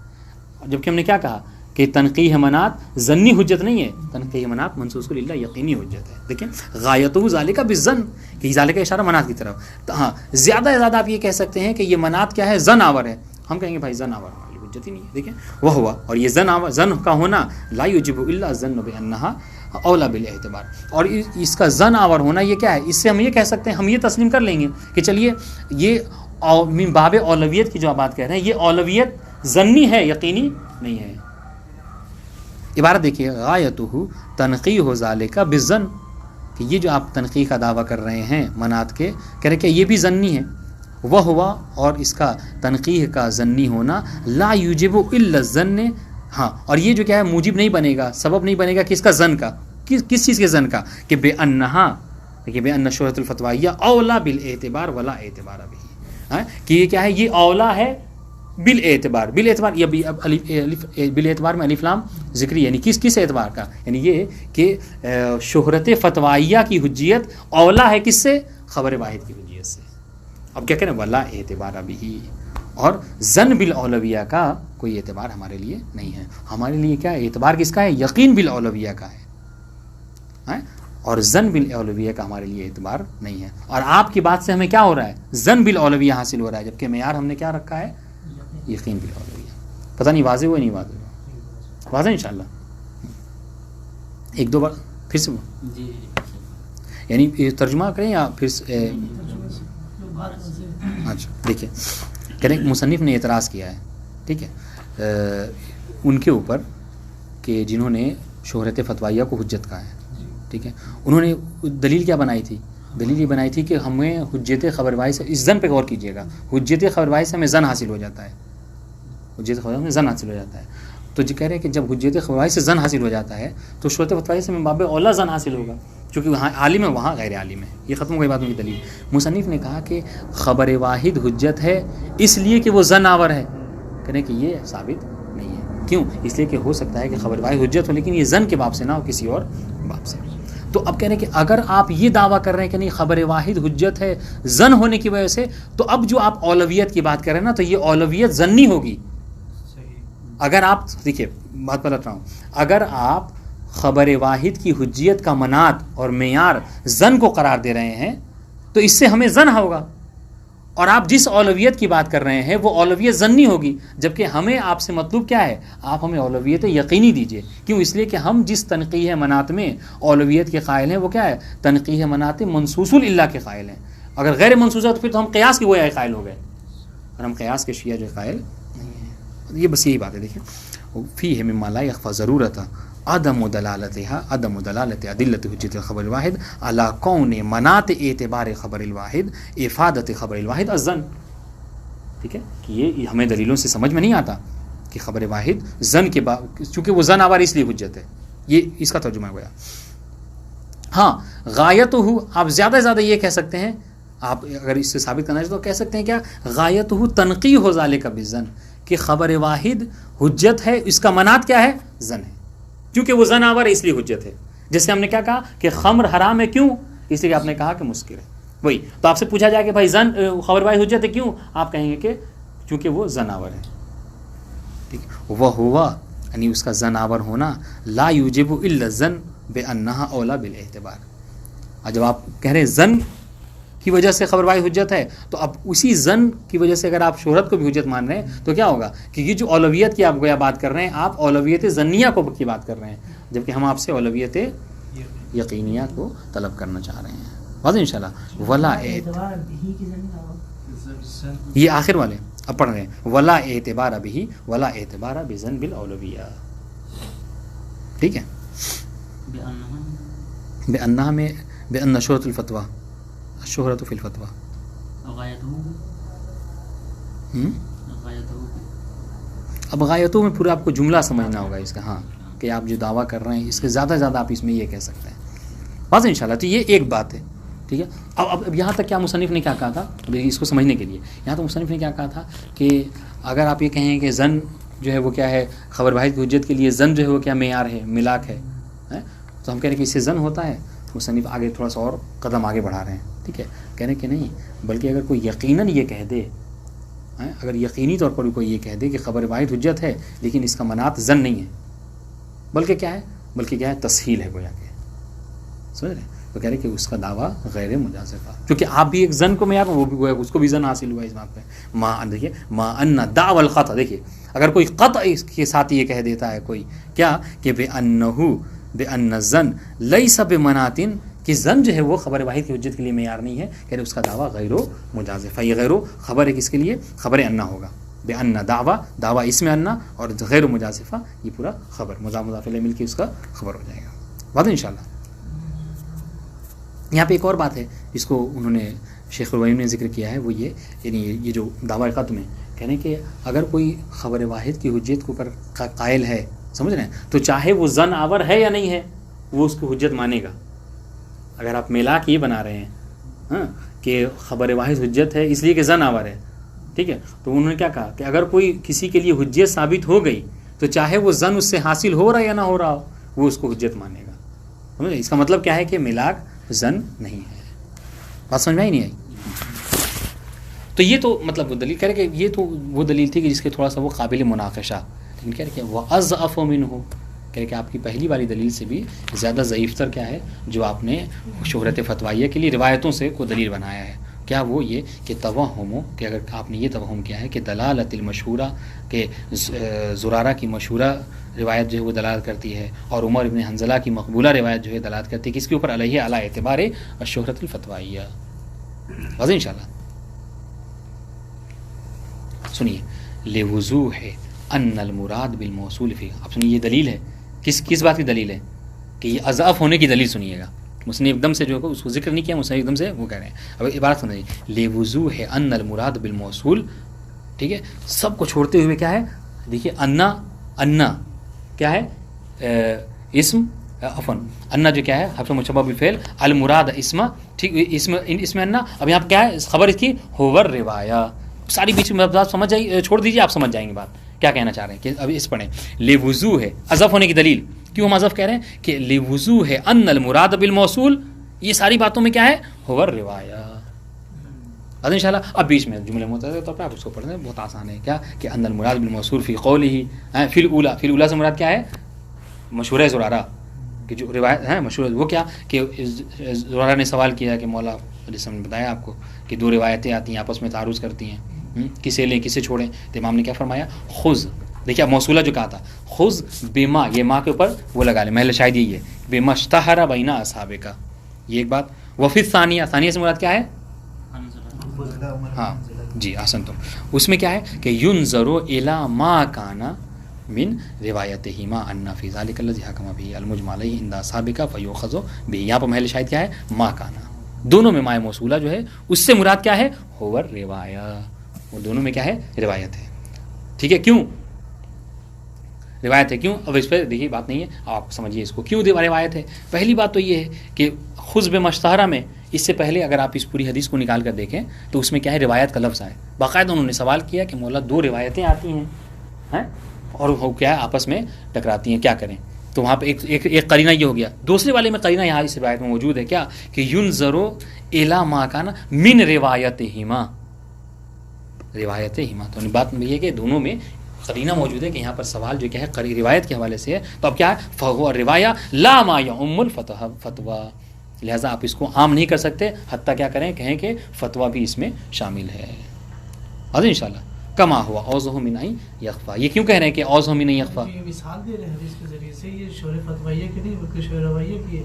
[SPEAKER 1] جبکہ ہم نے کیا کہا کہ تنقیح منات ظنی حجت نہیں ہے، تنقیح منات منصوص للہ یقینی حجت ہے. دیکھیں غایتہ ذالک بالظن، کہ ذالک کا اشارہ منات کی طرف. تو ہاں زیادہ سے زیادہ آپ یہ کہہ سکتے ہیں کہ یہ منات کیا ہے؟ ظن آور ہے. ہم کہیں گے بھائی ظن آور والی حجت ہی نہیں ہے. دیکھیں وہ ہوا، اور یہ ظن کا ہونا لا یجب الا الظن بانہا اولا بالاعتبار، اور اس کا ظن آور ہونا یہ کیا ہے؟ اس سے ہم یہ کہہ سکتے ہیں، ہم یہ تسلیم کر لیں گے کہ چلیے یہ من باب اولویت کی جو آپ بات کہہ رہے ہیں یہ اولویت ظنی ہے، یقینی نہیں ہے. عبارت دیکھیے غایتہ تنقیح ذالک بالظن، کہ یہ جو آپ تنقیح کا دعویٰ کر رہے ہیں منات کے، کہہ رہے کہ یہ بھی ظنی ہے. وہ ہوا، اور اس کا تنقیح کا ظنی ہونا لا یوجب الا الظن. ہاں، اور یہ جو کیا ہے موجب نہیں بنے گا، سبب نہیں بنے گا کس کا؟ ظن کا. کس چیز کے ظن کا؟ کہ بے انہا دیکھیے بے ان شہرت الفتویہ اولا بالاعتبار ولا اعتبار بھی، کہ یہ کیا ہے، یہ اولا ہے بالاعتبار، بالاعتبار یہ بالاعتبار میں الف لام ذکری، یعنی کس اعتبار کا، یعنی یہ کہ شہرت فتویہ کی حجیت اولا ہے کس سے، خبر واحد کی حجیت سے. اب کیا کہنا ولا اعتبار بھی، اور ظن بالاولویہ کا کوئی اعتبار ہمارے لیے نہیں ہے. ہمارے لیے کیا اعتبار کس کا ہے، یقین بالاولویہ کا ہے، اور ظن بالاولویہ کا ہمارے لیے اعتبار نہیں ہے. اور آپ کی بات سے ہمیں کیا ہو رہا ہے، ظن بالاولویہ حاصل ہو رہا ہے، جبکہ معیار ہم نے کیا رکھا ہے، یقین بالاولویہ. پتہ نہیں واضح ہوا نہیں واضح ہوا، واضح انشاءاللہ. ایک دو بار پھر سے
[SPEAKER 2] جی
[SPEAKER 1] یعنی ترجمہ کریں یا پھر اچھا دیکھیے کہنے مصنف نے اعتراض کیا ہے، ٹھیک ہے، ان کے اوپر کہ جنہوں نے شہرت فتویہ کو حجت کہا ہے، ٹھیک ہے، انہوں نے دلیل کیا بنائی تھی، دلیل یہ بنائی تھی کہ ہمیں حجت خبر واحد سے، اس زن پہ غور کیجیے گا، حجت خبر واحد سے ہمیں زن حاصل ہو جاتا ہے، حجت خبر واحد میں زن حاصل ہو جاتا ہے. تو جو کہہ رہے ہیں کہ جب حجت خبر واحد سے زن حاصل ہو جاتا ہے تو شہرت فتویہ سے میں باب اولا زن حاصل ہوگا، چونکہ وہاں عالم ہے وہاں غیر عالم ہے. یہ ختم ہو گئی بات ان کی دلیل. مصنف نے کہا کہ خبر واحد حجت ہے اس لیے کہ وہ زن آور ہے، کہنے کہ یہ ثابت نہیں ہے. کیوں؟ اس لیے کہ ہو سکتا ہے کہ خبر واحد حجت ہو لیکن یہ زن کے باب سے نہ ہو، کسی اور باب سے. تو اب کہہ رہے ہیں کہ اگر آپ یہ دعویٰ کر رہے ہیں کہ نہیں خبر واحد حجت ہے زن ہونے کی وجہ سے، تو اب جو آپ اولویت کی بات کر رہے ہیں نا، تو یہ اولویت زنی ہوگی. اگر آپ دیکھیے بات بتا رہا ہوں، اگر آپ خبر واحد کی حجیت کا منات اور معیار زن کو قرار دے رہے ہیں تو اس سے ہمیں زن ہوگا، اور آپ جس اولویت کی بات کر رہے ہیں وہ اولویت زنی ہوگی، جبکہ ہمیں آپ سے مطلوب کیا ہے، آپ ہمیں اولویت یقینی دیجئے. کیوں؟ اس لیے کہ ہم جس تنقیح منات میں اولویت کے قائل ہیں وہ کیا ہے، تنقیح منات منصوص اللہ کے قائل ہیں. اگر غیر منصوص ہے تو پھر تو ہم قیاس کے گویا قائل ہو گئے، اور ہم قیاس کے شیعہ جو قائل نہیں ہیں. یہ بس یہی بات ہے. دیکھیں فیہ مما لا یخفی ضرورت عدم دلالت ادلت حجت خبر الواحد علی کون منات اعتبار خبر الواحد افادت خبر الواحد الظن. ٹھیک ہے کہ یہ ہمیں دلیلوں سے سمجھ میں نہیں آتا کہ خبر واحد زن کے چونکہ وہ زن آور اس لیے حجت ہے. یہ اس کا ترجمہ ہوا. ہاں غایت ہو، آپ زیادہ سے زیادہ یہ کہہ سکتے ہیں، آپ اگر اس سے ثابت کرنا چاہتے تو کہہ سکتے ہیں کیا، غایت ہو تنقیح ہو ذالک بالظن، کہ خبر واحد حجت ہے، اس کا منات کیا ہے، زن ہے، کیونکہ وہ زن آور ہے اس لیے حجت ہے. جیسے ہم نے کیا کہا کہ خمر حرام ہے، کیوں؟ اس لیے کہ آپ نے کہا کہ مسکر ہے. وہی تو آپ سے پوچھا جائے کہ بھائی زن خبر واحد حجت ہے کیوں، آپ کہیں گے کہ چونکہ وہ زن آور ہے. ٹھیک ہے، وہ ہوا یعنی اس کا زن آور ہونا لا یوجب الا الظن بانها اولا بالاعتبار. اور جب آپ کہہ رہے ہیں زن کی وجہ سے خبر واحد حجت ہے، تو اب اسی زن کی وجہ سے اگر آپ شہرت کو بھی حجت مان رہے ہیں تو کیا ہوگا کہ یہ جو اولویت کی آپ گویا بات کر رہے ہیں، آپ اولویت ظنیہ کو کی بات کر رہے ہیں، جبکہ ہم آپ سے اولویت یقینیہ کو طلب کرنا چاہ رہے ہیں. واضح انشاءاللہ. ولا یہ آخر والے اب پڑھ رہے ہیں ولا اعتبار بھی ولا اعتبار بظن بالاولویہ. ٹھیک ہے، بأنها میں بأن شہرت الفتویٰ الشہرت فی الفتویٰ. اب غایتوں میں پورا آپ کو جملہ سمجھنا ہوگا اس کا. ہاں کہ آپ جو دعویٰ کر رہے ہیں اس کے زیادہ سے زیادہ آپ اس میں یہ کہہ سکتے ہیں. واضح انشاءاللہ. تو یہ ایک بات ہے. ٹھیک ہے، اب یہاں تک کیا مصنف نے کیا کہا تھا، اس کو سمجھنے کے لیے یہاں تو مصنف نے کیا کہا تھا کہ اگر آپ یہ کہیں کہ زن جو ہے وہ کیا ہے، خبر واحد کی حجت کے لیے زن جو ہے وہ کیا معیار ہے، ملاک ہے، تو ہم کہہ رہے ہیں کہ اس سے زن ہوتا ہے. مصنف آگے تھوڑا سا اور قدم آگے بڑھا رہے ہیں. ٹھیک ہے، کہہ رہے ہیں کہ نہیں، بلکہ اگر کوئی یقیناً یہ کہہ دے، اگر یقینی طور پر کوئی یہ کہہ دے کہ خبر واحد حجت ہے لیکن اس کا منات زن نہیں ہے، بلکہ کیا ہے، بلکہ کیا ہے، تسہیل ہے گویا کہ. سمجھ رہے ہیں؟ تو کہہ رہے کہ اس کا دعویٰ غیر مجازفہ، کیونکہ آپ بھی ایک زن کو معیار وہ بھی گویا اس کو بھی زن حاصل ہوا اس بات پہ. دیکھیے ما ان دعوی القطع، دیکھیے اگر کوئی قطع اس کے ساتھ یہ کہہ دیتا ہے کوئی کیا کہ بأن الظن لیس بمنات، کہ زن جو ہے وہ خبر واحد کی حجت کے لیے معیار نہیں ہے، کہ اس کا دعویٰ غیر مجازفہ. یہ غیر خبر ہے کس کے لیے، خبر انا ہوگا. بأن دعویٰ اس میں انا، اور غیر مجازفہ یہ پورا خبر مضاف الیہ مل کے اس کا خبر ہو جائے گا. بات انشاءاللہ. یہاں پہ ایک اور بات ہے جس کو انہوں نے شیخ الوہیم نے ذکر کیا ہے، وہ یہ یعنی یہ جو دعویٰ قطع میں کہنے کہ اگر کوئی خبر واحد کی حجت کے اوپر قائل ہے، سمجھ رہے ہیں، تو چاہے وہ زن آور ہے یا نہیں ہے وہ اس کو حجت مانے گا. اگر آپ میلاک یہ بنا رہے ہیں ہاں کہ خبر واحد حجت ہے اس لیے کہ زن آور ہے، ٹھیک ہے، تو انہوں نے کیا کہا کہ اگر کوئی کسی کے لیے حجت ثابت ہو گئی تو چاہے وہ زن اس سے حاصل ہو رہا ہے یا نہ ہو رہا ہو وہ اس کو حجت مانے گا. سمجھے؟ اس کا مطلب کیا ہے کہ میلاک زن نہیں ہے. بات سمجھ میں ہی نہیں آئی. تو یہ تو مطلب وہ دلیل کہہ رہے کہ یہ تو وہ دلیل تھی کہ جس کے تھوڑا سا وہ قابل مناقشہ، لیکن کہہ رہے کہ وہ اضعف منہ، کہہ رہے کہ آپ کی پہلی والی دلیل سے بھی زیادہ ضعیف تر کیا ہے جو آپ نے شہرت فتوائیہ کے لیے روایتوں سے کو دلیل بنایا ہے. کیا وہ یہ کہ توہم، کہ اگر آپ نے یہ توہم کیا ہے کہ دلالت المشہورہ، کہ زرارہ کی مشہورہ روایت جو ہے وہ دلالت کرتی ہے اور عمر ابن حنظلہ کی مقبولہ روایت جو ہے دلالت کرتی ہے کس کے اوپر، علیہ علی اعتبار الشہرت الفتوائیہ. واضح انشاءاللہ. سنیے، لوضوح ان المراد بالموصول فی، آپ سنیے یہ دلیل ہے کس بات کی دلیل ہے کہ یہ اضعف ہونے کی دلیل سنیے گا. مصنف ایک دم سے جو ہے اس کو ذکر نہیں کیا، مصنف ایک دم سے وہ کہہ رہے ہیں. اب عبارت سمجھیے، لوضوح ان المراد بالموصول، ٹھیک ہے، سب کو چھوڑتے ہوئے کیا ہے، دیکھیے انا کیا ہے، اسم عفوا انا جو کیا ہے حرف مشبہ بالفعل، المراد اسم، ٹھیک، اسم انا. اب یہاں کیا ہے خبر اس کی، ہوور روایہ. ساری بیچ میں بات سمجھ جائیے، چھوڑ دیجیے آپ سمجھ جائیں گے بات کیا کہنا چاہ رہے ہیں. کہ ابھی اس پڑھیں، لوضوح ہے اضف ہونے کی دلیل. کیوں ہم اضف کہہ رہے ہیں کہ لوضوح ہے ان المراد بالموصول، یہ ساری باتوں میں کیا ہے، ہوور روایہ. اب انشاءاللہ اب بیچ میں جملے متعدد طور پہ آپ اس کو پڑھیں، بہت آسان ہے. کیا کہ ان المراد بالموصول فی قولہ، فی الاولی، فی الاولی سے مراد کیا ہے، مشہور زرارہ کہ جو روایت ہے مشہور، وہ کیا کہ زرارہ نے سوال کیا کہ مولا جیسے ہم نے بتایا آپ کو کہ دو روایتیں آتی ہیں آپس میں تعارض کرتی ہیں، کسے لیں کسے چھوڑیں. تو امام نے کیا فرمایا، خذ، دیکھیے موصولہ جو کہا تھا، خذ بما، یہ ماں کے اوپر وہ لگا لیں، محل شاہد یہی ہے، بما اشتہر بین اصحاب کا، یہ ایک بات. وفی ثانیہ، ثانیہ سے مراد کیا ہے، ہاں جی احسن تم، اس میں کیا ہے کہ ینظر الی ما کان من روایتہما ان فی ذلک الذی حکم به المجمع علیہ عند اصحاب کا فیؤخذ به. یہاں پر محل شاہد کیا ہے، ما کان، دونوں میں ماء موصولہ جو ہے اس سے مراد کیا ہے، ہوور روایہ، وہ دونوں میں کیا ہے، روایت ہے. ٹھیک ہے، کیوں روایت ہے، کیوں؟ اب اس پہ دیکھیے بات نہیں ہے، آپ سمجھیے اس کو کیوں روایت ہے. پہلی بات تو یہ ہے کہ خذ بمشتہرہ میں اس سے پہلے اگر آپ اس پوری حدیث کو نکال کر دیکھیں تو اس میں کیا ہے، روایت کا لفظ ہے. باقاعدہ انہوں نے سوال کیا کہ مولا دو روایتیں آتی ہیں اور وہ کیا ہے آپس میں ٹکراتی ہیں، کیا کریں. تو وہاں پہ ایک قرینہ یہ ہو گیا. دوسرے والے میں قرینہ یہاں اس روایت میں موجود ہے کیا کہ ینظر الی ما کان من روایتہما، روایتہما. تو بات یہ ہے کہ دونوں میں قرینہ موجود ہے کہ یہاں پر سوال جو کیا ہے روایت کے حوالے سے ہے. تو اب کیا ہے، فہو روایہ لا ما یعم الفتویٰ، لہٰذا آپ اس کو عام نہیں کر سکتے، حتیٰ کیا کریں، کہیں کہ فتویٰ بھی اس میں شامل ہے. آج انشاءاللہ کما ہوا اوضح من ان یخفا. یہ کیوں کہہ رہے ہیں کہ اوضح من ان یخفا؟
[SPEAKER 3] یہ مثال دے رہے ہیں حدیث کے ذریعے سے، یہ شور فتویہ کی نہیں بلکہ شور رویہ کی ہے.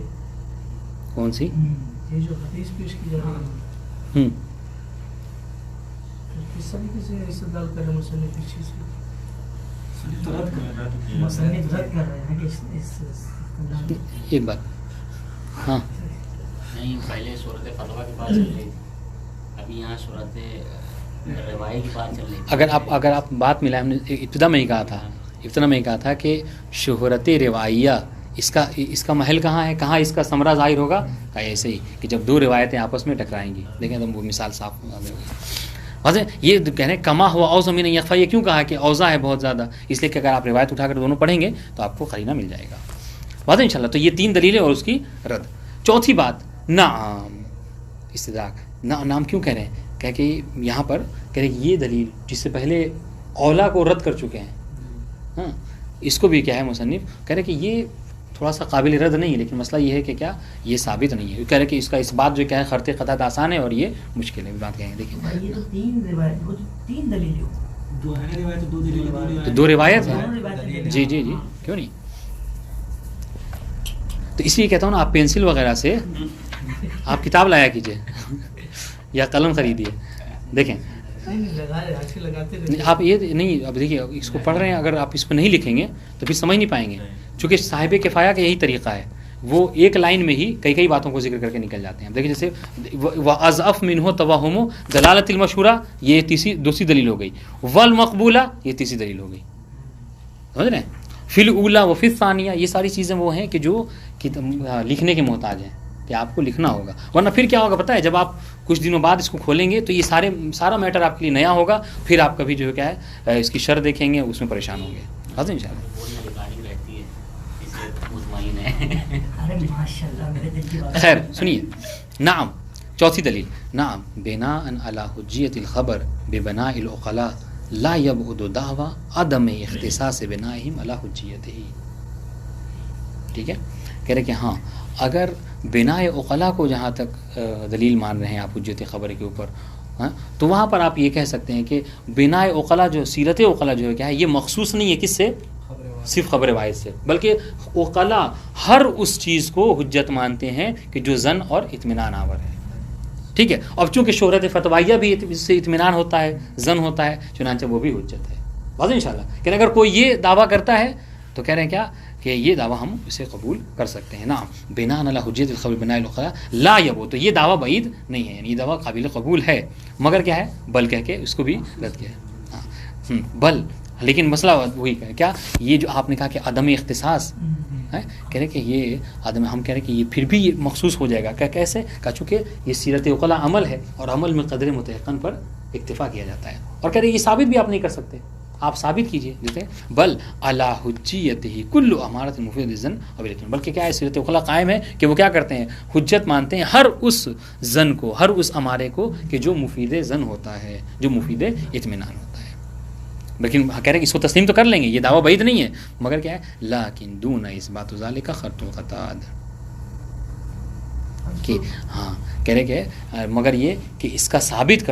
[SPEAKER 1] کون سی؟
[SPEAKER 3] یہ جو حدیث پیش کی جا رہی ہے کس طریقے سے استدلال کر رہے ہیں مصنف اس چیز سے، مصنف رد کر رہے ہیں کہ اس
[SPEAKER 1] ایک بات ہاں
[SPEAKER 2] نہیں، پہلے صورت فتویٰ کی بات چل رہی تھی، ابھی یہاں صورت روایت کی بات چل رہی تھی.
[SPEAKER 1] اگر آپ بات ملا، ہم نے ابتدا میں ہی کہا تھا کہ شہرت روایہ اس کا محل کہاں ہے، کہاں اس کا ثمرہ ظاہر ہوگا، کہ ایسے ہی کہ جب دو روایتیں آپس میں ٹکرائیں گی. دیکھیں تو وہ مثال صاف ہوگی. یہ کہہ رہے ہیں کما ہوا اوضح من ان یخفا. یہ کیوں کہا کہ اوضاع ہے بہت زیادہ، اس لیے کہ اگر آپ روایت اٹھا کر دونوں پڑھیں گے تو آپ کو قرینہ مل جائے گا. واضح انشاءاللہ. تو یہ تین دلیلیں اور اس کی رد. چوتھی بات، نعم استدراک. نعم کیوں کہہ رہے ہیں، کہ یہاں پر کہہ رہے ہیں یہ دلیل جس سے پہلے اولا کو رد کر چکے ہیں، ہاں اس کو بھی کیا ہے مصنف کہہ رہے کہ یہ تھوڑا سا قابل رد نہیں ہے، لیکن مسئلہ یہ ہے کہ کیا یہ ثابت نہیں ہے. کہہ رہے کہ اس کا اس بات جو کیا ہے خرط قطعت آسان ہے اور یہ مشکل ہے. بات کہیں گے دیکھیں،
[SPEAKER 3] یہ تو تین دلیلیں،
[SPEAKER 1] دو روایت ہیں. جی کیوں نہیں. تو اس لیے کہتا ہوں نا، آپ پینسل وغیرہ سے آپ کتاب لایا کیجیے یا قلم خریدیے. دیکھیں آپ یہ نہیں، اب دیکھیے اس کو پڑھ رہے ہیں، اگر آپ اس پہ نہیں لکھیں گے تو پھر سمجھ نہیں پائیں گے. چونکہ صاحب کفایہ کا یہی طریقہ ہے، وہ ایک لائن میں ہی کئی باتوں کو ذکر کر کے نکل جاتے ہیں. دیکھیں جیسے وَأَضْعَفْ مِنْهُ تَوَهُمُ دلالت المشہورہ، یہ دوسری دلیل ہو گئی. والمقبولہ، یہ تیسری دلیل ہو گئی. سمجھ رہے ہیں. فی الاولی و فی الثانیہ، یہ ساری چیزیں وہ ہیں کہ جو لکھنے کے محتاج ہیں. کہ آپ کو لکھنا ہوگا، ورنہ پھر کیا ہوگا پتہ ہے، جب آپ کچھ دنوں بعد اس کو کھولیں گے تو یہ سارا میٹر آپ کے لیے نیا ہوگا، پھر آپ کبھی جو ہے کیا ہے اس کی شرح دیکھیں گے، اس میں پریشان ہوں گے. حاضر ان شاء اللہ.
[SPEAKER 2] بولنے ریکارڈنگ رہتی ہے، اس سے مطمئن ہے.
[SPEAKER 3] ارے ماشاءاللہ میرے دل کی بات.
[SPEAKER 1] خیر سنیے. نعم، چوتھی دلیل. نعم بناء علی حجیت الخبر ببناء العقلاء لا یبعد دعوی عدم اختصاص بنائهم علی حجیتہ. ٹھیک ہے، کہہ رہے کہ ہاں اگر بناء عقلاء کو جہاں تک دلیل مان رہے ہیں آپ حجیت خبر کے اوپر، ہاں تو وہاں پر آپ یہ کہہ سکتے ہیں کہ بناء عقلاء جو سیرت عقلاء جو ہے کیا ہے، یہ مخصوص نہیں ہے کس سے، صرف خبر واحد سے، بلکہ عقلاء ہر اس چیز کو حجت مانتے ہیں کہ جو زن اور اطمینان آور ہے. ٹھیک ہے، اب چونکہ شہرت فتویہ بھی اس سے اطمینان ہوتا ہے، زن ہوتا ہے، چنانچہ وہ بھی حجت ہے. واضح انشاءاللہ کہ اگر کوئی یہ دعویٰ کرتا ہے تو کہہ رہے ہیں کیا کہ یہ دعویٰ ہم اسے قبول کر سکتے ہیں. نعم بناء علی حجیت الخبر بناء العقلاء لا یبو، تو یہ دعویٰ بعید نہیں ہے، یعنی یہ دعویٰ قابل قبول ہے، مگر کیا ہے بل کہہ کے اس کو بھی رد کیا ہے. بل، لیکن مسئلہ وہی ہے کیا، یہ جو آپ نے کہا کہ عدم اختصاص ہے، کہہ رہے کہ یہ عدم، ہم کہہ رہے کہ یہ پھر بھی یہ مخصوص ہو جائے گا. کیا کیسے؟ کہ چونکہ یہ سیرت عقلاء عمل ہے اور عمل میں قدر متحقن پر اکتفا کیا جاتا ہے، اور کہہ رہے یہ ثابت بھی آپ نہیں کر سکتے، آپ ثابت کیجئے. جیسے بل علی حجیتہ کل امارۃ مفید الظن او بالاطمینان، بلکہ کیا ہے سیرت عقلاء قائم ہے کہ وہ کیا کرتے ہیں، حجت مانتے ہیں ہر اس ظن کو، ہر اس امارے کو کہ جو مفید ظن ہوتا ہے، جو مفید اطمینان ہوتا ہے. لیکن کہہ رہے ہیں کہ اس کو تسلیم تو کر لیں گے، یہ دعویٰ بعید نہیں ہے، مگر کیا ہے لیکن دون اثبات ذالک خرط القطاد، کہ ہاں کہہ رہے کہ مگر یہ کہ اس کا ثابت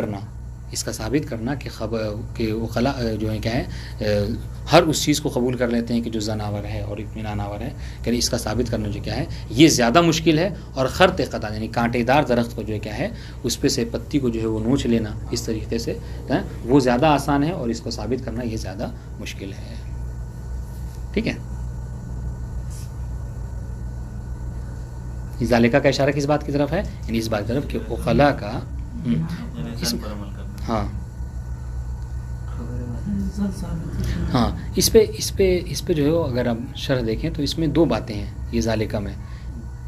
[SPEAKER 1] کرنا کہ خبر کہ عقلاء جو ہے کیا ہے ہر اس چیز کو قبول کر لیتے ہیں کہ جو زن آور ہے اور اطمینان آور ہے، کہ اس کا ثابت کرنا جو کیا ہے یہ زیادہ مشکل ہے. اور خرط قطع یعنی کانٹے دار درخت کو جو ہے کیا ہے اس پہ سے پتی کو جو ہے وہ نوچ لینا اس طریقے سے وہ زیادہ آسان ہے، اور اس کو ثابت کرنا یہ زیادہ مشکل ہے. ٹھیک ہے، ذالکہ کا اشارہ کس بات کی طرف ہے، یعنی اس بات کی طرف کہ عقلاء کا ہاں اس پہ جو ہے اگر آپ شرح دیکھیں تو اس میں دو باتیں ہیں یہ ذالکہ میں.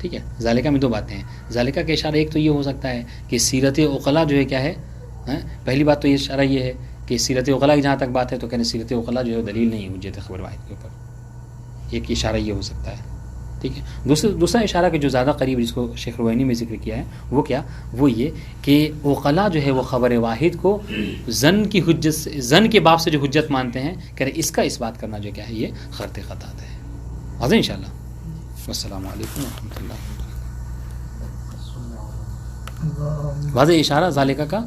[SPEAKER 1] ٹھیک ہے، ذالکہ میں دو باتیں ہیں. ذالکہ کا اشارہ ایک تو یہ ہو سکتا ہے کہ سیرت عقلاء جو ہے کیا ہے، پہلی بات تو یہ اشارہ یہ ہے کہ سیرت عقلاء کی جہاں تک بات ہے تو کہنے سیرت عقلاء جو ہے دلیل نہیں ہے حجت خبر واحد کے اوپر، ایک اشارہ یہ ہو سکتا ہے. ٹھیک ہے، دوسرا اشارہ کہ جو زیادہ قریب جس کو شیخ روینی میں ذکر کیا ہے وہ کیا، وہ یہ کہ عقلاء جو ہے وہ خبر واحد کو زن کی حجت سے، زن کے باب سے جو حجت مانتے ہیں، کہہ رہے اس کا اس بات کرنا جو کیا ہے یہ خرط قطع ہے. واضح انشاءاللہ. والسلام علیکم ورحمۃ اللہ. واضح اشارہ ذالکہ کا.